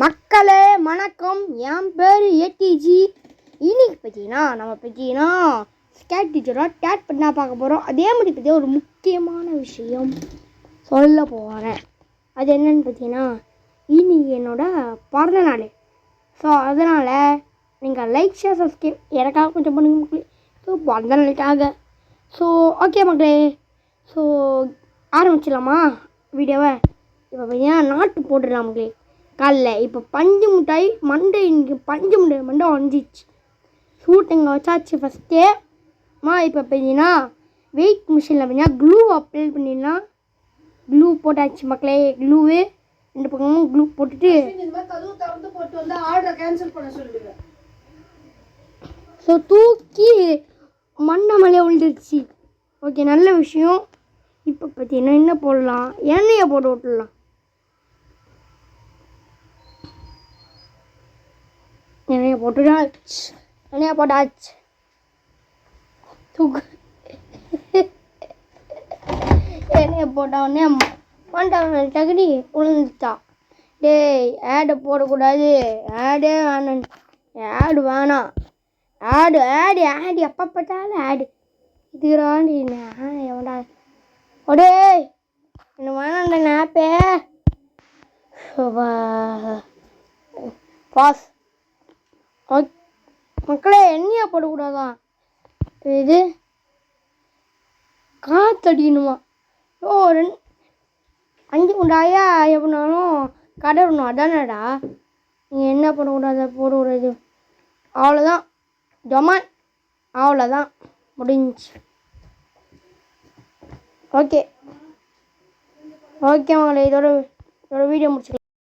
மக்களே வணக்கம். என் பேர் ஏடிஜி. இன்னைக்கு பார்த்தீங்கன்னா ஸ்கேட் டீச்சரோட டேட் பண்ணா பார்க்க போகிறோம். அதே மாதிரி பார்த்தீங்கன்னா ஒரு முக்கியமான விஷயம் சொல்ல போகிறேன். அது என்னன்னு பார்த்தீங்கன்னா இன்னைக்கு என்னோட பிறந்த நாள். ஸோ அதனால் நீங்கள் லைக் ஷேர் சப்ஸ்கிரைப் எனக்காக கொஞ்சம் பண்ணுங்க மக்களே. ஸோ பிறந்த நாளுக்காக. ஸோ ஓகே மக்களே, ஸோ ஆரம்பிச்சிடலாமா வீடியோவை? இப்போ பார்த்தீங்கன்னா நாட்டு போட்டுடலாம் மக்களே. காலைல இப்போ பஞ்சு மிட்டாய் இன்றைக்கி பஞ்சு மிட்டாய் மண்டை வந்துச்சு. ஷூட்டிங்க வச்சாச்சு ஃபஸ்ட்டே. இப்போ பார்த்தீங்கன்னா வெயிட் மிஷினில் பார்த்தீங்கன்னா க்ளூ அப்ளை பண்ணிடலாம். க்ளூ போட்டாச்சு மக்களே. க்ளூவு 2 பக்கமும் க்ளூ போட்டுட்டு ஸோ தூக்கி மண்ணை மேலே விழுந்துருச்சு. ஓகே, நல்ல விஷயம். இப்போ பார்த்தீங்கன்னா என்ன போடலாம்? எண்ணெயை போட்டு விட்டுடலாம். எண்ணெயை போட்டாச்சு. தூக்கு எண்ணெயை போட்டவுடனே மண்டை தகுதி விழுந்துட்டா. டேய், ஆடு போடக்கூடாது. ஆடு வேணாம். ஆடு எப்போ பார்த்தாலும் ஆடு இதுராண்டி எவடா ஒடே என்ன வேணாண்ட நாப்பே பாஸ். மக்களே, எண்ணெயா போடக்கூடாதான். இது காத்தடிக்கணுமா? 5 குண்டாயா எப்படினாலும் கடவுணும். அதானடா நீங்கள் என்ன போடக்கூடாது. அவ்வளோதான் ஜொமான், அவ்வளோதான் முடிஞ்சு. ஓகே மக்களே, இதோட வீடியோ முடிச்சுக்கலாம்.